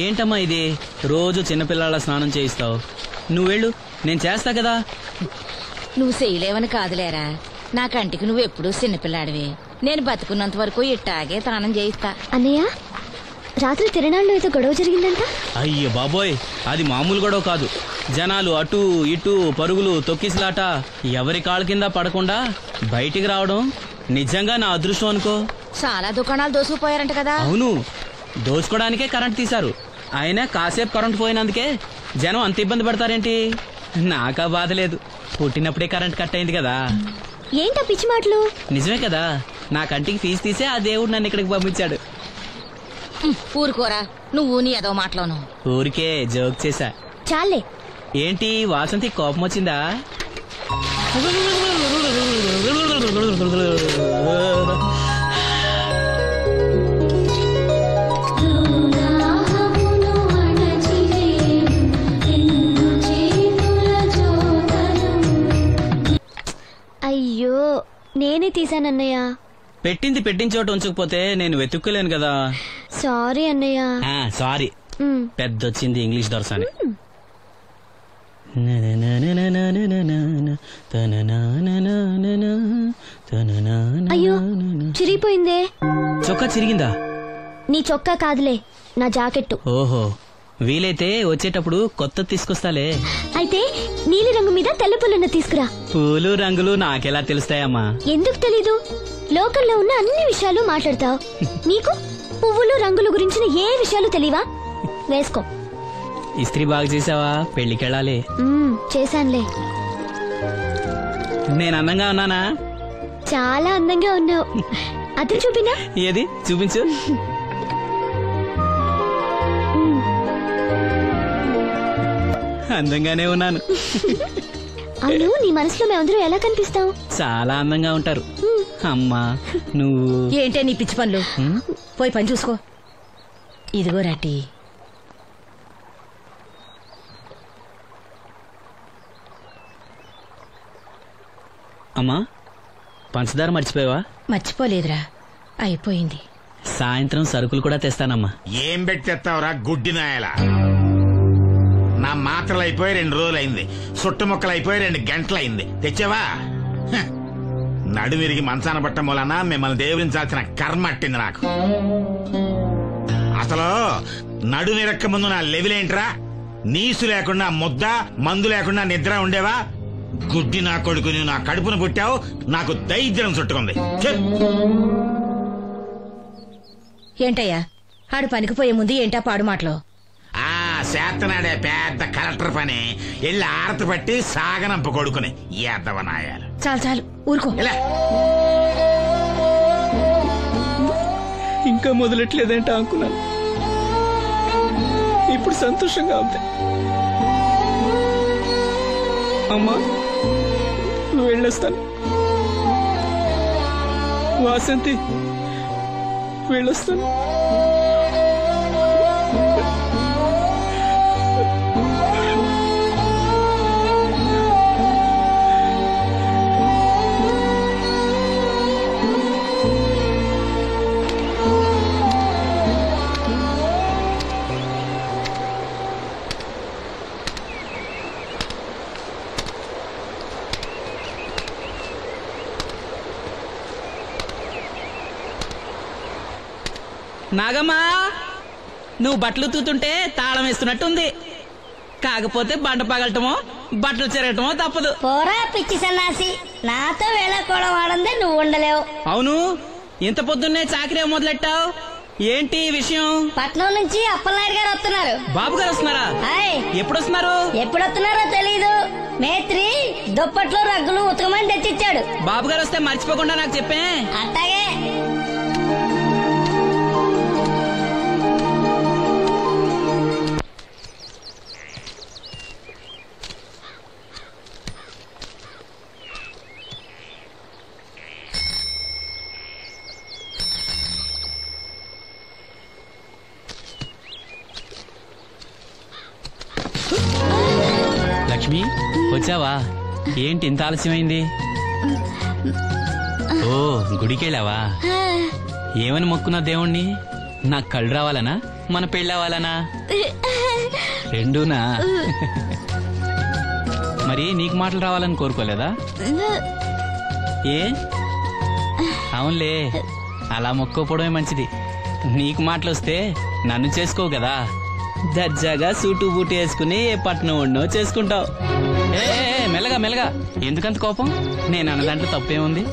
ఏంటమ్మా ఇది? రోజు చిన్నపిల్లల స్నానం చేయిస్తావు. నువ్వెళ్ళు, నేను చేస్తా కదా. నువ్వు చేయలేవని కాదులేరా, నా కంటికి నువ్వు ఎప్పుడూ చిన్నపిల్లాడివి. నేను బతుకున్నంత వరకు ఇట్టాగే స్నానం చేయిస్తా. అన్నయ్య, రాత్రి తిరణాల్లో ఏదో గొడవ జరిగిందంట. అయ్య బాబోయ్, అది మామూలు గొడవ కాదు. జనాలు అటు ఇటు పరుగులు, తొక్కిసలాట. ఎవరి కాళ్ళ కింద పడకుండా బయటికి రావడం నిజంగా నా అదృష్టం అనుకో. చాలా దుకాణాలు దోసుకుపోయారంట కదా. అవును, దోచుకోవడానికే కరెంట్ తీశారు. అయినా కాసేపు కరెంట్ పోయినందుకే జనం అంత ఇబ్బంది పడతారేంటి? నాకా బాధ లేదు, పుట్టినప్పుడే కరెంట్ కట్ అయింది కదా. ఏంటా పిచ్చి మాటలు? నిజమే కదా, నా కంటికి ఫీజు తీసే ఆ దేవుడు నన్ను ఇక్కడికి పంపించాడు. ఊరుకోరా, నువ్వు నీ ఏదో మాటలోను. ఊరికే జోక్ చేశా. చాలే. ఏంటి వాసంతి కోపం వచ్చిందా? అయ్యో, నేనే తీసానన్నయ్య. పెట్టింది పెట్టిన చోట ఉంచకపోతే నేను వెతుక్కోలేను కదా. సారీ అన్నయ్య. సారీ. పెద్దొచ్చింది ఇంగ్లీష్ దొరసాని. అయ్యో, చిరిగిపోయిందే. చొక్కా చిరిగిందా? నీ చొక్కా కాదులే, నా జాకెట్టు. ఓహో, వీలైతే వచ్చేటప్పుడు కొత్త తీసుకొస్తాలే. అయితే నీలి రంగు మీద తెల్ల పూలను తీసుకురా. పూలు రంగులు నాకెలా తెలుస్తాయమ్మా? ఎందుకు తెలీదు? లోకల్లో ఉన్న అన్ని విషయాలు మాట్లాడతావు. నీకు పువ్వులు రంగులు గురించిన ఏ విషయాలు తెలియవా? వేసుకో. ఇస్త్రీ బాగా చేసావా? పెళ్లికెళ్ళాలి. చేశానులే. నేను అందంగా ఉన్నానా? చాలా అందంగా ఉన్నావు. అది చూపినా? ఏది చూపించు. అందంగానే ఉన్నాను. అవును, నీ మనసులో మేమందరూ ఎలా కనిపిస్తావు? చాలా అందంగా ఉంటారు. అమ్మా నువ్వు ఏంటే నీ పిచ్చి పనులు? పోయి పని చూసుకో. ఇదిగో రాటి. అమ్మా, పంచదార మర్చిపోయావా? మర్చిపోలేదురా, అయిపోయింది. సాయంత్రం సరుకులు కూడా తెస్తానమ్మా. ఏం పెట్టి తెస్తావురా గుడ్డి నాయలా? నా మాత్రలు అయిపోయి 2 రోజులైంది, సుట్టుముక్కలు అయిపోయి 2 గంటలైంది. తెచ్చావా? నడుమిరిగి మంచాన పట్టం వలన మిమ్మల్ని దేవుడించాల్సిన కర్మ అట్టింది నాకు. అసలు నడుమిరక్క ముందు నా లెవెలేంట్రా? నీసు లేకుండా ముద్ద, మందు లేకుండా నిద్ర ఉండేవా? గుడ్డి నా కొడుకుని నా కడుపును పుట్టావు, నాకు దైద్యం చుట్టుకుంది. ఏంటయ్యా ఆడు పనికిపోయే ముందు ఏంటా పాడు మాటలు? చేతనాడే పెద్ద కలెక్టర్ పని. వెళ్ళి ఆరతి పట్టి సాగనంప కొడుకుని ఎద్దవనాయాలు. చాలు చాలు ఊరుకో. ఇంకా మొదలెట్లేదేంటా అనుకున్నాను. ఇప్పుడు సంతోషంగా ఉంది. అమ్మా, నువ్వు వెళ్ళొస్తాను. వాసంతి, వెళ్ళొస్తాను. నాగమ్మా, నువ్వు బట్టలు తూతుంటే తాళం వేస్తున్నట్టుంది. కాకపోతే బండ పగలటమో బట్టలు చెరగటమో తప్పదు. పోరా పిచ్చి సన్నాసి, నాతో వేళకోవడం వాడందే నువ్వు ఉండలేవు. అవును, ఇంత పొద్దున్నే చాకరీ మొదలెట్టావు. ఏంటి విషయం? పట్నం నుంచి అప్పలనాయుడు గారు వస్తున్నారు. బాబు గారు వస్తున్నారా? ఎప్పుడు వస్తున్నారు? ఎప్పుడొస్తున్నారో తెలీదు. మేత్రి దుప్పట్లు రగ్గులు ఉతకమని తెచ్చిచ్చాడు. బాబు గారు వస్తే మర్చిపోకుండా నాకు చెప్పే. అట్టాగే. లక్ష్మి, వచ్చావా? ఏంటి ఇంత ఆలస్యమైంది? ఓ, గుడికెళ్ళావా? ఏమని మొక్కున్నా దేవుణ్ణి? నాకు కళ్ళు రావాలనా? మన పెళ్ళవాలనా? రెండూనా? మరి నీకు మాటలు రావాలని కోరుకోలేదా? ఏ అవునులే, అలా మొక్కోపోవడమే మంచిది. నీకు మాటలు వస్తే నన్ను చేసుకోవు కదా, దర్జాగా సూటు బూటు వేసుకుని ఏ పట్నం ఉండో చేసుకుంటావు. ఏ మెల్లగా మెల్లగా, ఎందుకంత కోపం? నేను అన్నదాంట్లో తప్పేముంది?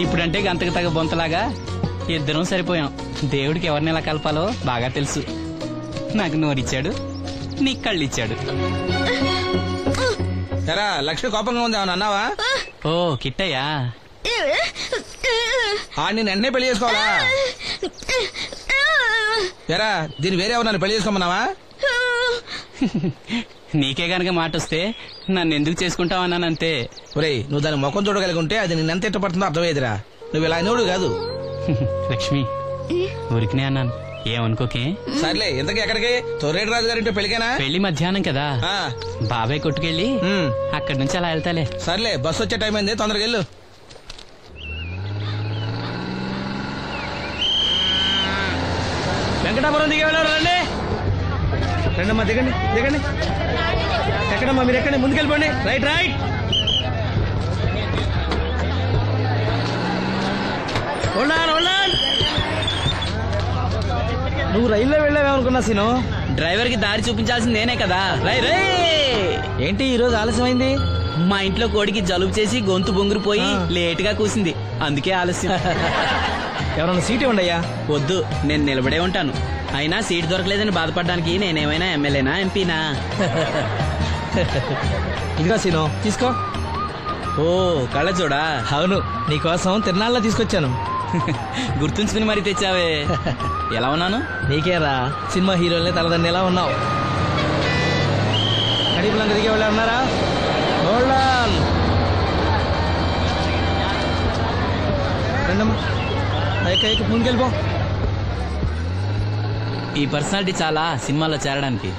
ఇప్పుడంటే గంతకు తగ్గ బొంతలాగా ఇద్దరం సరిపోయాం. దేవుడికి ఎవరిని ఎలా కలపాలో బాగా తెలుసు. నాకు నోరిచ్చాడు, నీకు కళ్ళు ఇచ్చాడు. ఎరా లక్ష్మి కోపంగా ఉంది, ఏమన్నా అన్నావా? ఓ కిట్టయ్యా, నేను వెంటనే పెళ్లి చేసుకోవాలా? ఎరా దీన్ని వేరే ఎవరు పెళ్లి చేసుకోమన్నావా? నీకే గనక మాట వస్తే నన్ను ఎందుకు చేసుకుంటావన్నానంతే. ఒరేయ్, నువ్వు దాని ముఖం చూడగలిగి ఉంటే అది నిన్నెంత ఇష్టపడుతుందో అర్థమయ్యేదిరా. నువ్వు ఇలా అయినోడు కాదు. లక్ష్మి, ఊరికినే అన్నాను, ఏమనుకోకే. సర్లే, ఇంతకీ ఎక్కడికి? తొర్రేటి రాజు గారింటే పెళ్లికేనా? పెళ్లి మధ్యాహ్నం కదా, బాబాయ్ కొట్టుకెళ్ళి అక్కడి నుంచి అలా వెళ్తాలే. సర్లే, బస్సు వచ్చే టైం అయింది, తొందరగా వెళ్ళు. వెంకటాపురం దిగే వెళ్ళారు. రండి రండమ్మా, దిగండి దిగండి. ఎక్కడమ్మా మీరు? ఎక్కండి, ముందుకెళ్ళిపోండి. Right right. నువ్వు రైల్లో వెళ్ళావేమనుకున్నా సీను. డ్రైవర్ కి దారి చూపించాల్సింది నేనే కదా. రై రై. ఏంటి ఈ రోజు ఆలస్యమైంది? మా ఇంట్లో కోడికి జలుబు చేసి గొంతు బొంగురుపోయి లేట్ గా కూసింది, అందుకే ఆలస్యం. ఎవరన్నా సీట్ ఇవ్వండి అయ్యా. వద్దు, నేను నిలబడే ఉంటాను. అయినా సీట్ దొరకలేదని బాధపడడానికి నేనేమైనా ఎమ్మెల్యేనా ఎంపీనా? ఇదిగా సీను, తీసుకో. ఓ కళ్ళ చూడా. అవును, నీకోసం తిరునాళ్ళ తీసుకొచ్చాను. గుర్తుంచుకుని మరి తెచ్చావే. ఎలా ఉన్నాను? నీకేరా, సినిమా హీరోలనే తలదన్ని ఎలా ఉన్నావు? కడిపులంగా దిగే వాళ్ళు ఉన్నారా? రండమ్మా, ముందుకెళ్ళిపో. ఈ పర్సనాలిటీ చాలా సినిమాలో చేరడానికి.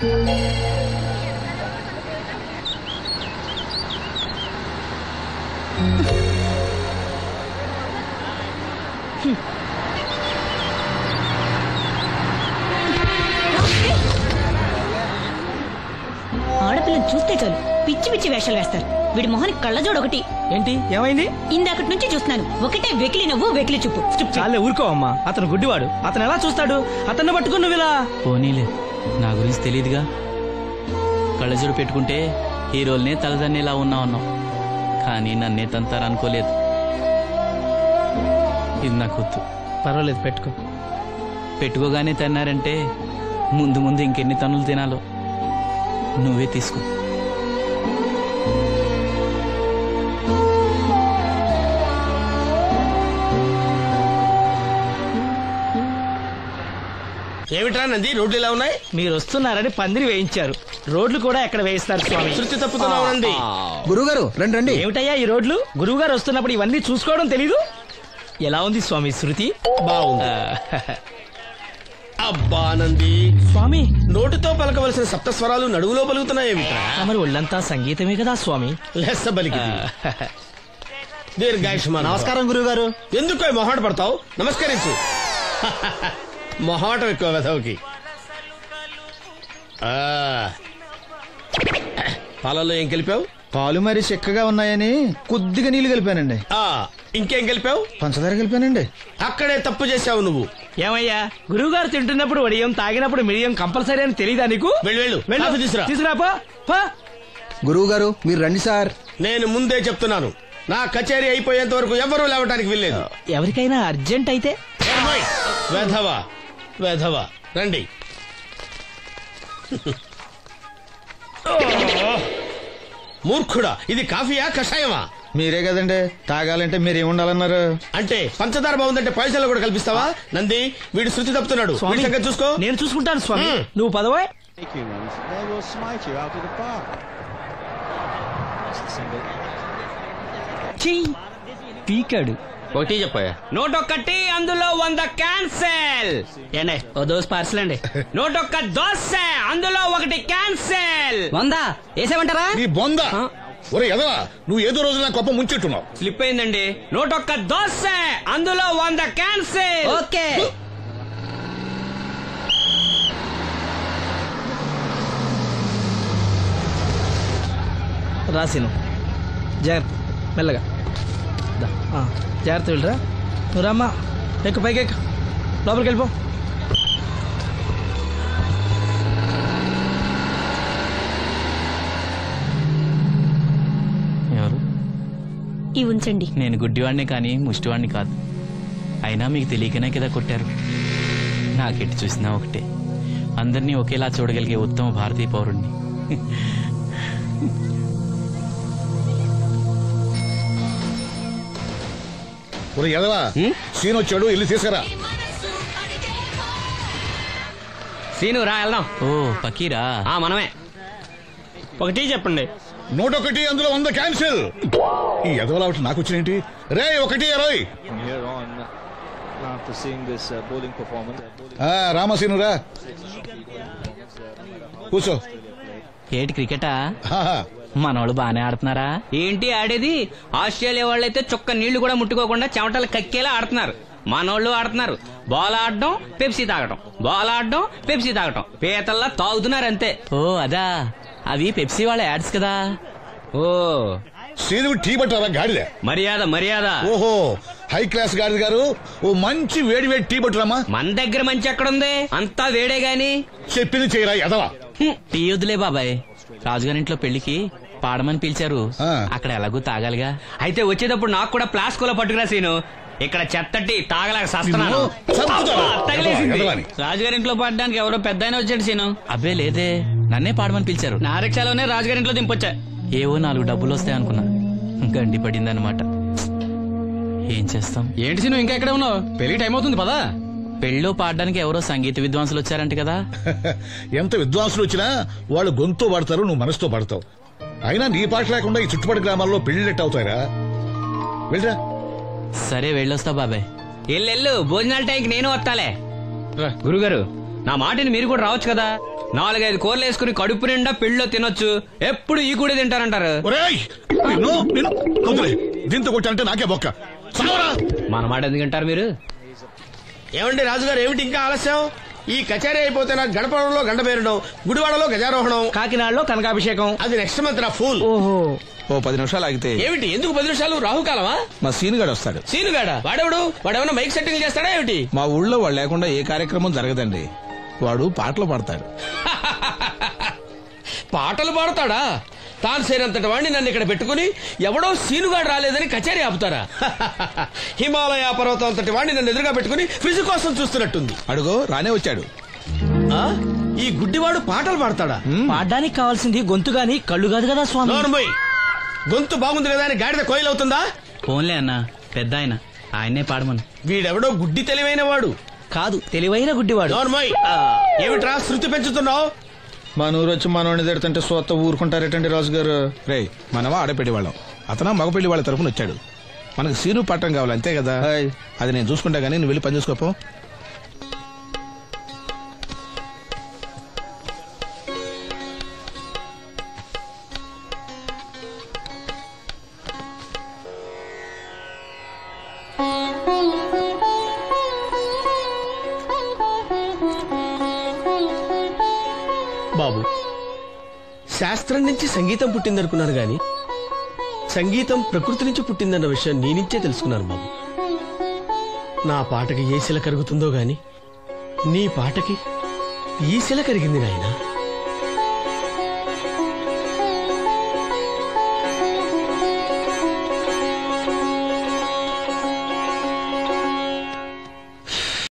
ఆడపిల్లని చూస్తే చాలు పిచ్చి పిచ్చి వేషాలు వేస్తారు. వీడి మొహానికి కళ్ళజోడు ఒకటి. ఏంటి ఏమైంది? ఇందాకటి నుంచి చూస్తున్నాను, ఒకటే వెకిలి నవ్వు వెకిలి చూపు. చాలే ఊరుకో అమ్మా, అతను గుడ్డివాడు. అతను ఎలా చూస్తాడు? అతన్ని పట్టుకుని నువ్వు ఇలా. పోనీలే, నా గురించి తెలియదుగా. కళ్ళజోడు పెట్టుకుంటే హీరోల్నే తలదన్నేలా ఉన్నావు, కానీ నన్నే తంతారనుకోలేదు. ఇది నాకు వద్దు. పర్వాలేదు, పెట్టుకో. పెట్టుకోగానే తిన్నారంటే ముందు ముందు ఇంకెన్ని తన్నులు తినాలో నువ్వే తీసుకో. ఏమిట్రా నంది, రోడ్లు ఇలా ఉన్నాయి? మీరు వస్తున్నారని పందిరి వేయించారు. రోడ్లు కూడా ఎక్కడ వేయిస్తారు స్వామి? శృతి తప్పుతున్నావు నంది. గురువుగారు రండి రండి. ఏమిటయ్యా ఈ రోడ్లు? గురువు గారు వస్తున్నప్పుడు ఇవన్నీ చూసుకోవడం తెలీదు? ఎలా ఉంది స్వామి శృతి? బాగుంది. అబ్బా నంది, స్వామి నోటితో పలకవలసిన సప్తస్వరాలు నడువులో పలుకుతున్నాయేమిట్రా? మరి ఒళ్ళంతా సంగీతమే కదా స్వామి. లెస్స బలికి దీర్ఘాయుష్మాన్. నమస్కారం గురువుగారు. ఎందుకో మొహాట పడతావు? నమస్కరించు. మొహాటం ఎక్కువ వెధవుకి. పాలలో ఏం కలిపావు? పాలు మరి చిక్కగా ఉన్నాయని కొద్దిగా నీళ్లు కలిపానండి. ఇంకేం కలిపావు? పంచదార కలిపానండి. అక్కడే తప్పు చేశావు నువ్వు. ఏమయ్యా, గురువు గారు తింటున్నప్పుడు వడియం, తాగినప్పుడు మిడియం కంపల్సరీ అని తెలీదా నీకు? వెళ్ళు తీసుకురాపో. గురువు గారు మీరు రండి సార్. నేను ముందే చెప్తున్నాను, నా కచేరీ అయిపోయేంత వరకు ఎవరూ లేవటానికి వెళ్ళలేదు. ఎవరికైనా అర్జెంట్ అయితే వెధవా వెధవా రండి. మూర్ఖుడా, ఇది కాఫీయా కషాయమా? మీరే కదండి తాగాలంటే మీరేముండాలన్నారు? అంటే పంచదార బాగుందంటే పైసలు కూడా కల్పిస్తావా? నంది, వీడు శృతి తప్పుతున్నాడు. స్వామి, చూసుకో. నేను చూసుకుంటాను స్వామి. నువ్వు పదవా. పీకాడు. ఒకటి చెప్పాయా? 101, అందులో 100 క్యాన్సెల్. ఏండే ఓ దోస్ పార్సల్ అండి. 101 దోశ, అందులో 1 క్యాన్సెల్. 100 వేసేమంటారా? నీ బొంద. ఒరే ఎదవా, నువ్వు ఏదో రోజు నా కొప్ప ముంచెట్టున్నావు. స్లిప్ అయిందండి. 101 దోశ, అందులో 100 క్యాన్సెల్. ఓకే. రాసిను జాగ్రత్త మెల్లగా జాగ్రత్త వెళ్ళరా నువ్వు రామ్మా ఎక్కు పైకి ఎక్కు లోపలికి వెళ్ళిపో ఎవరు? ఈ ఉంచండి. నేను గుడ్డివాడిని కానీ ముష్టివాడిని కాదు. అయినా మీకు తెలియకనే కదా కొట్టారు. నాకెట్టి చూసినా ఒకటే, అందరినీ ఒకేలా చూడగలిగే ఉత్తమ భారతీయ పౌరుణ్ణి. ఎదవా సీన్ వచ్చాడు, వెళ్ళి తీసుకురా. సీను రా వెళ్దాం. ఓ పకీరా, మనమే. ఒక టీ చెప్పండి. 101 అందులో 100 క్యాన్సిల్. ఈ ఎదవలా ఒకటి నాకు వచ్చినేంటి రే? 1-20. రామసీను రా కూర్చో. ఏటి క్రికెటా? ఆహా. మనోళ్ళు బానే ఆడుతున్నారా? ఏంటి ఆడేది? ఆస్ట్రేలియా వాళ్ళైతే చొక్క నీళ్లు కూడా ముట్టుకోకుండా చెమటలు కక్కేలా ఆడుతున్నారు. మనోళ్ళు ఆడుతున్నారు బాల్ ఆడడం, పెప్సీ తాగటం, బాల్ ఆడడం, పెప్సీ తాగటం, పీతల్లా తాగుతున్నారు అంతే. ఓ అదా, అవి పెప్సీ వాళ్ళ యాడ్స్ కదా. ఓ సీను టీ పట్టారా గాడిద? మర్యాద మర్యాద. ఓహో హై క్లాస్ గాడిద గారు, ఓ మంచి వేడి వేడి టీ పట్టురామా. మన దగ్గర మంచి ఎక్కడుంది, అంతా వేడే గాని. చెప్పింది చేయరా ఎదవా. టీ వద్దులే బాబాయ్, రాజుగారింట్లో పెళ్లికి పాడమని పిలిచారు, అక్కడ ఎలాగూ తాగాలిగా. అయితే వచ్చేటప్పుడు నాకు కూడా ప్లాస్కోలో పట్టుకురా సీను. ఇక్కడ చెత్తటి తాగలేక సస్తున్నాను. రాజుగారింట్లో పాడడానికి ఎవరో పెద్ద ఆయన వచ్చాడు సీను. అబ్బే లేదే, నన్నే పాడమని పిలిచారు. నా రిక్షాలోనే రాజుగారింట్లో దింపొచ్చా. ఏవో 4 డబ్బులు వస్తాయనుకున్నా, గండి పడిందనమాట. ఏం చేస్తాం? ఏంటి సీను ఇంకా ఎక్కడ ఉన్నావు? పెళ్లి టైం అవుతుంది పదా. పెళ్ళిలో పాడడానికి ఎవరో సంగీత విద్వాంసులు వచ్చారంట కదా. ఎంత విద్వాంసులు వచ్చినా వాళ్ళు గొంతు పడతారు, నువ్వు మనసుతో పడతావు. అయినా నీ పాట లేకుండా ఈ చుట్టుపక్కల గ్రామాల్లో పెళ్లిళ్ళెట్ అవుతాయిరా. వెళ్ళరా. సరే వెళ్ళొస్తా బాబాయ్. ఎల్లెళ్ళు, భోజనాల టైంకి నేను వస్తాలే. గురుగారు నా మాటిని మీరు కూడా రావచ్చు కదా. 4-5 కూరలు వేసుకుని కడుపు నిండా పెళ్ళిలో తినొచ్చు. ఎప్పుడు ఈ కూడా తింటారంటారు. దీంతో కొట్టాలంటే నాకే బొక్క. మన మాట ఎందుకంటారు మీరు? ఏమండి రాజుగారు, ఏమిటి ఇంకా ఆలస్యం? ఈ కచేరీ అయిపోతే నాకు గడపడంలో గంట పేరడం, గుడివాడలో గజారోహణం, కాకినాడలో కనకాభిషేకం. అది నెక్స్ట్ మంత్ నా ఫూల్. ఓహో, ఓ 10 నిమిషాలు ఆగితే. ఏమిటి ఎందుకు 10 నిమిషాలు? రాహుకాలమా? మా సీనుగాడు వస్తాడు. సీనుగాడా? వాడేమన్నా మైక్ సెట్టింగ్ చేస్తాడా ఏమిటి? మా ఊళ్ళో వాడు లేకుండా ఏ కార్యక్రమం జరగదండి. వాడు పాటలు పాడతాడు. పాటలు పాడతాడా? తాను సేనంతటి వాడిని నన్ను ఇక్కడ పెట్టుకుని ఎవడో సీనుగాడు రాలేదని కచేరీ ఆపుతారా? హిమాలయ పర్వతం అంతటి వాడిని నన్ను ఎదురుగా పెట్టుకుని ఫిజు కోసం చూస్తున్నట్టుంది. అడుగో రానే వచ్చాడు. ఈ గుడ్డివాడు పాటలు పాడతాడా? పాడడానికి కావాల్సింది గొంతు గాని కళ్ళు కాదు కదా స్వామి. గొంతు బాగుంది కదా అని గాడిద కోయిలవుతుందా? ఫోన్లే అన్న, పెద్ద ఆయన్నే పాడమను. వీడెవడో గుడ్డి తెలివైన వాడు కాదు, తెలివైన గుడ్డివాడు. ఏమిట్రా శృతి పెంచుతున్నావు? మన ఊరు వచ్చి మనోడిని తిడుతుంటే సొత్త ఊరుకుంటారేటండి రాజుగారు. రే, మనమా ఆడపెళ్లి వాళ్ళం, అతను మగ పెళ్లి వాళ్ళ తరఫున వచ్చాడు. మనకు సీను పట్టం కావాలి అంతే కదా. అది నేను చూసుకుంటా గానీ నువ్వు వెళ్ళి పని చూసుకోపో. బాబు, శాస్త్రం నుంచి సంగీతం పుట్టిందనుకున్నాను గాని సంగీతం ప్రకృతి నుంచి పుట్టిందన్న విషయం నీ నుంచే తెలుసుకున్నాను బాబు. నా పాటకి ఏ శిల కరుగుతుందో గాని నీ పాటకి ఈ శిల కరిగింది నాయనా.